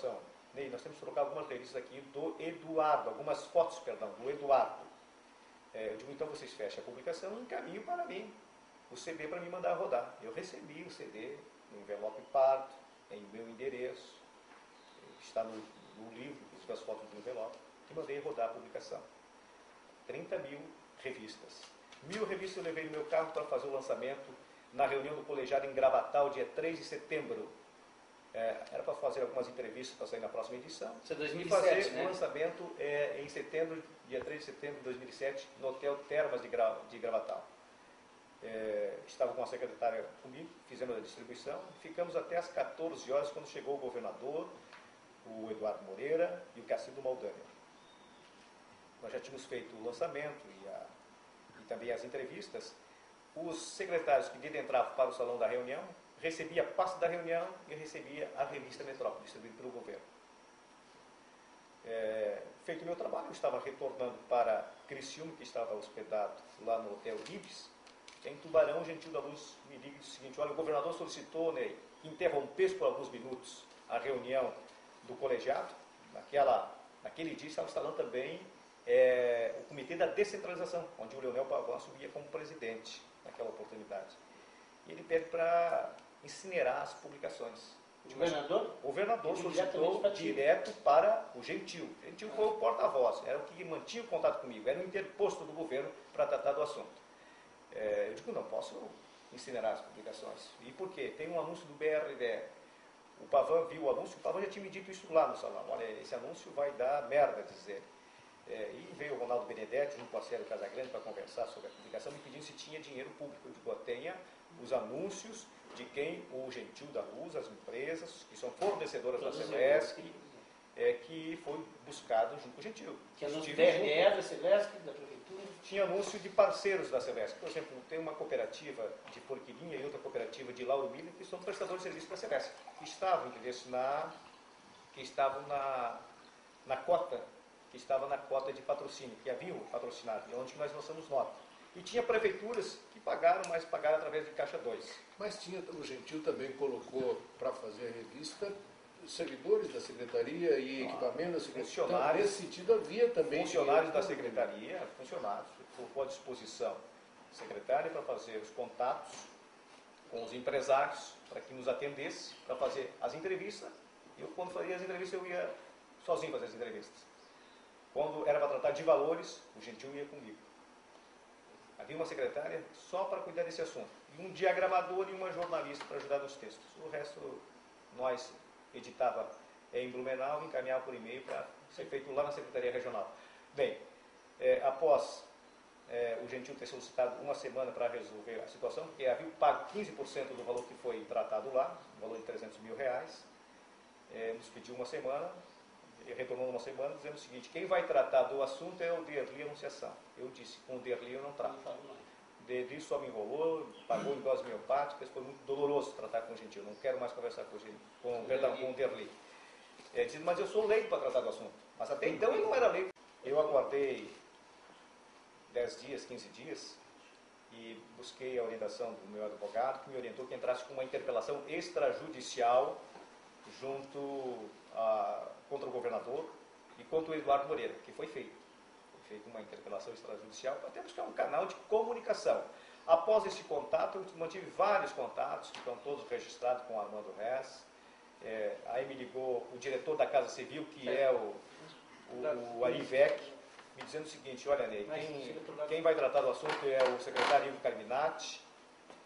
situação. Ney, nós temos que colocar algumas revistas aqui do Eduardo, algumas fotos, perdão, do Eduardo. Eu digo, então vocês fecham a publicação e encaminham para mim o CD para me mandar rodar. Eu recebi o CD no envelope pardo, em meu endereço, está no livro, com as fotos do envelope, e mandei rodar a publicação. 30.000 revistas. 1.000 revistas eu levei no meu carro para fazer o lançamento na reunião do colegiado em Gravatal, dia 3 de setembro. Era para fazer algumas entrevistas para sair na próxima edição. Isso é 2007, e fazer né? o lançamento em setembro, dia 3 de setembro de 2007, no Hotel Termas de Gravatal. Estava com a secretária comigo, fizemos a distribuição, ficamos até às 14 horas, quando chegou o governador, o Eduardo Moreira e o Cacildo Maldanha. Nós já tínhamos feito o lançamento e também as entrevistas. Os secretários que entravam para o salão da reunião, recebia a pasta da reunião e recebia a revista Metrópole, distribuída pelo governo. Feito o meu trabalho, eu estava retornando para Criciúma, que estava hospedado lá no Hotel Ibis. Em Tubarão, o Gentil da Luz me liga e diz o seguinte: olha, o governador solicitou, né, que interrompesse por alguns minutos a reunião do colegiado. Naquele dia estava instalando também o Comitê da Descentralização, onde o Leonel Pavão assumia como presidente naquela oportunidade. E ele pede para incinerar as publicações. O governador? O governador solicitou direto para o Gentil. O Gentil foi o porta-voz, era o que mantinha o contato comigo, era o interposto do governo para tratar do assunto. Eu digo, não posso incinerar as publicações. E por quê? Tem um anúncio do BRDE. O Pavão viu o anúncio, o Pavão já tinha me dito isso lá no salão. Olha, esse anúncio vai dar merda, diz ele. E veio o Ronaldo Benedetti, junto com a Célio Casagrande, para conversar sobre a publicação, me pedindo se tinha dinheiro público. Eu digo, tenha os anúncios de quem o Gentil da Luz, as empresas, que são fornecedoras da Celesc, que foi buscado junto com o Gentil. Que anúncio BRDE, da Celesc, da Prefeitura? Tinha anúncio de parceiros da Celesc. Por exemplo, tem uma cooperativa de Porquilinha e outra cooperativa de Lauro Miller, que são prestadores de serviço da Celesc, que estavam, na cota de patrocínio, que haviam patrocinado, e onde nós lançamos nota. E tinha prefeituras que pagaram, mas pagaram através de Caixa 2. Mas o Gentil também colocou para fazer a revista servidores da secretaria e equipamento da secretaria. Funcionários. Então, nesse sentido, havia também Funcionários da secretaria, funcionários, colocou à disposição a secretária para fazer os contatos com os empresários, para que nos atendesse, para fazer as entrevistas. Eu, quando fazia as entrevistas, eu ia sozinho fazer as entrevistas. Quando era para tratar de valores, o Gentil ia comigo. Havia uma secretária só para cuidar desse assunto. E um diagramador e uma jornalista para ajudar nos textos. O resto, nós editava em Blumenau e encaminhava por e-mail para ser feito lá na Secretaria Regional. Bem, após o Gentil ter solicitado uma semana para resolver a situação, porque havia pago 15% do valor que foi tratado lá, um valor de 300 mil reais, nos pediu uma semana. Ele retornou numa semana dizendo o seguinte: quem vai tratar do assunto é o Derli Anunciação. Eu disse, com o Derli eu não trato. O Derli só me enrolou, pagou em doses miopáticas, foi muito doloroso tratar com o Gentil. Não quero mais conversar com o Derli. Disse, mas eu sou leigo para tratar do assunto. Mas até então ele não era leigo. Eu aguardei 10 dias, 15 dias, e busquei a orientação do meu advogado, que me orientou que entrasse com uma interpelação extrajudicial contra o governador e contra o Eduardo Moreira, que foi feito. Foi feita uma interpelação extrajudicial para até buscar um canal de comunicação. Após esse contato, eu mantive vários contatos, que estão todos registrados com o Armando Reis. Aí me ligou o diretor da Casa Civil, que é o Arivec, me dizendo o seguinte: olha, Ney, quem vai tratar do assunto é o secretário Ivo Carminati,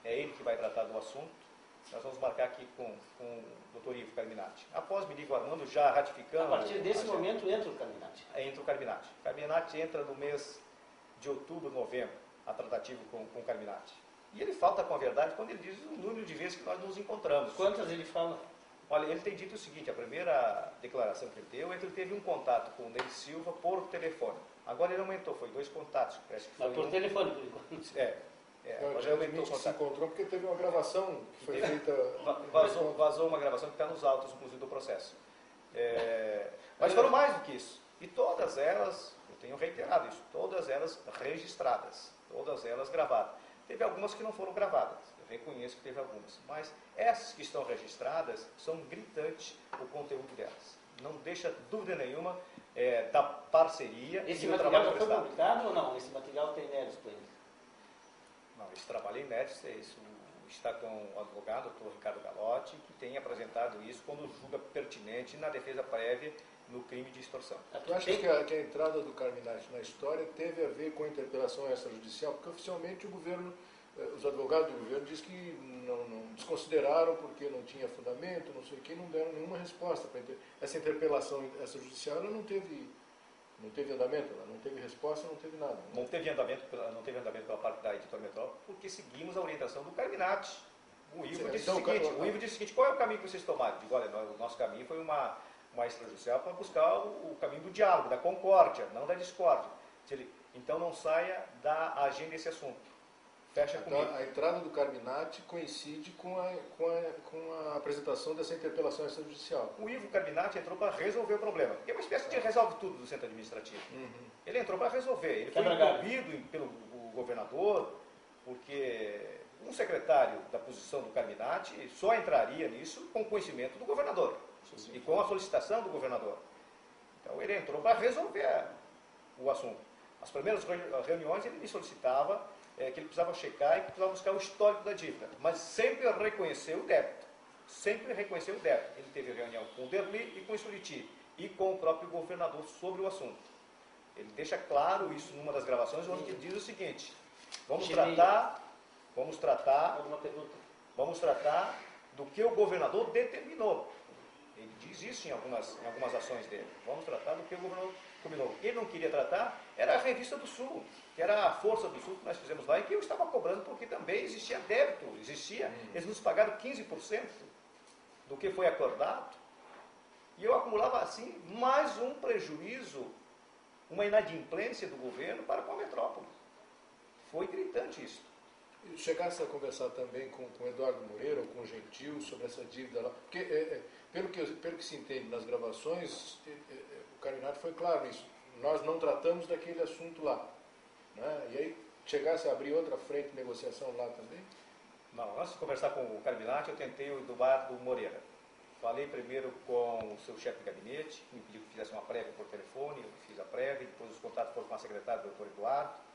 é ele que vai tratar do assunto. Nós vamos marcar aqui com o doutor Ivo Carminati. Após me liga o Armando, já ratificando... A partir desse momento entra o Carminati. Entra o Carminati. O Carminati entra no mês de outubro, novembro, a tratativa com o Carminati. E ele falta com a verdade quando ele diz o número de vezes que nós nos encontramos. Quantas ele fala? Olha, ele tem dito o seguinte: a primeira declaração que ele deu é que ele teve um contato com o Ney Silva por telefone. Agora ele aumentou, foi 2 contatos. Parece que foi Mas por telefone, por enquanto. Agora aumentou o se contato. encontrou porque teve uma gravação que foi feita... Vazou uma gravação que está nos autos, inclusive, do processo. Mas foram mais do que isso. E todas elas, eu tenho reiterado isso, todas elas registradas, todas elas gravadas. Teve algumas que não foram gravadas, eu reconheço que teve algumas. Mas essas que estão registradas, são gritantes o conteúdo delas. não deixa dúvida nenhuma da parceria Esse e do material trabalho já foi prestado. publicado ou não? Esse material tem inédito ainda. Não, esse trabalho é inédito, isso está com o advogado, o doutor Ricardo Galotti, que tem apresentado isso quando julga pertinente na defesa prévia no crime de extorsão. Tu acha que a entrada do Carminati na história teve a ver com a interpelação extrajudicial? Porque oficialmente o governo, os advogados do governo dizem que não desconsideraram porque não tinha fundamento, não sei o que, não deram nenhuma resposta. Essa interpelação extrajudicial ela não teve andamento, ela não teve resposta, não teve nada. Não teve andamento pela parte da editora Metrópole, porque seguimos a orientação do Carminati. O Ivo disse o seguinte, qual é o caminho que vocês tomaram? Digo, olha, o nosso caminho foi uma extrajudicial para buscar o caminho do diálogo, da concórdia, não da discórdia. Então não saia da agenda esse assunto. Fecha então, comigo. a entrada do Carminati coincide com a apresentação dessa interpelação extrajudicial. O Ivo Carminati entrou para resolver o problema, porque é uma espécie de resolve tudo do centro administrativo. Ele entrou para resolver, ele foi incumbido pelo governador, porque um secretário da posição do Carminati só entraria nisso com conhecimento do governador e com a solicitação do governador. Então ele entrou para resolver o assunto. As primeiras reuniões ele me solicitava que ele precisava checar e que precisava buscar o histórico da dívida, mas sempre reconheceu o débito. Sempre reconheceu o débito. Ele teve reunião com o Derli e com o Suriti e com o próprio governador sobre o assunto. Ele deixa claro isso numa das gravações, onde ele diz o seguinte: vamos tratar do que o governador determinou. Ele diz isso em algumas ações dele. Vamos tratar do que o governador combinou. Ele não queria tratar, era a Revista do Sul, que era a Força do Sul que nós fizemos lá e que eu estava cobrando porque também existia débito, eles nos pagaram 15% do que foi acordado. E eu acumulava assim mais um prejuízo, uma inadimplência do governo para com a metrópole. Foi gritante isso. Chegasse a conversar também com o Eduardo Moreira ou com o Gentil sobre essa dívida lá, porque pelo que se entende nas gravações, o Carminati foi claro nisso, nós não tratamos daquele assunto lá, né? E aí chegasse a abrir outra frente de negociação lá também? Não, antes de conversar com o Carminati, eu tentei o Eduardo Moreira. Falei primeiro com o seu chefe de gabinete, me pediu que fizesse uma prévia por telefone, eu fiz a prévia, depois os contatos foram com a secretária, o doutor Eduardo.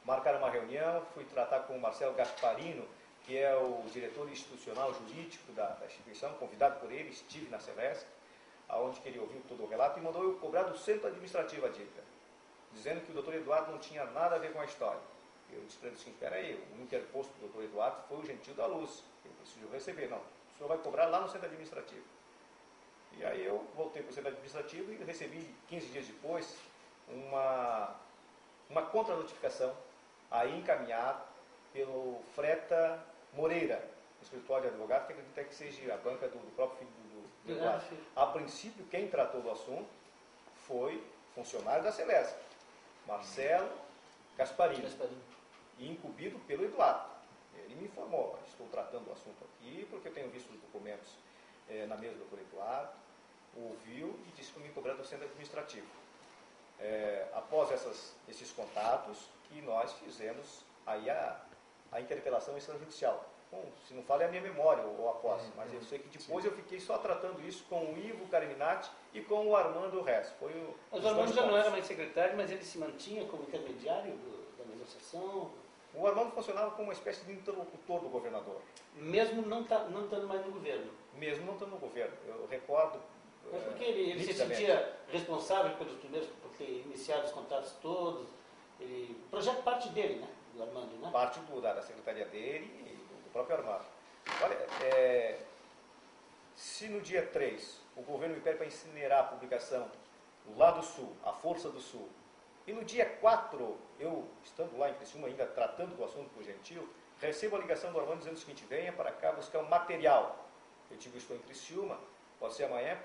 Marcaram uma reunião, fui tratar com o Marcelo Gasparino, que é o diretor institucional jurídico da instituição, convidado por ele, estive na Celesc, aonde que ele ouviu todo o relato e mandou eu cobrar do centro administrativo a dívida, dizendo que o doutor Eduardo não tinha nada a ver com a história. Eu disse para ele assim, espera aí, o interposto do doutor Eduardo foi o Gentil da Luz, ele preciso receber, não, o senhor vai cobrar lá no centro administrativo. E aí eu voltei para o centro administrativo e recebi 15 dias depois uma contra-notificação aí encaminhado pelo Freta Moreira, escritório de advogado, que acredita que seja a banca do próprio filho do Eduardo. A princípio, quem tratou do assunto foi funcionário da Celesc, Marcelo Gasparino, e incumbido pelo Eduardo. Ele me informou, estou tratando o assunto aqui, porque eu tenho visto os documentos na mesa do doutor Eduardo, ouviu e disse que me cobrar do centro administrativo. Após esses contatos, que nós fizemos aí a interpelação extrajudicial. Bom, se não fala é a minha memória ou após, mas eu sei que depois eu fiquei só tratando isso com o Ivo Carminati e com o Armando Reis. Mas o Armando já não era mais secretário, mas ele se mantinha como intermediário da negociação? O Armando funcionava como uma espécie de interlocutor do governador. Mesmo não estando mais no governo? Mesmo não estando no governo. Eu recordo... Mas porque ele se sentia responsável por ter iniciado os contratos todos? O projeto parte dele, né? Do Armando, né? Parte da secretaria dele e do próprio Armando. Olha, se no dia 3 o governo me pede para incinerar a publicação lá do Sul, a Força do Sul, e no dia 4, eu, estando lá em Criciúma, ainda tratando do assunto com o Gentil, recebo a ligação do Armando dizendo o seguinte, venha para cá buscar um material. Eu digo, estou em Criciúma, pode ser amanhã,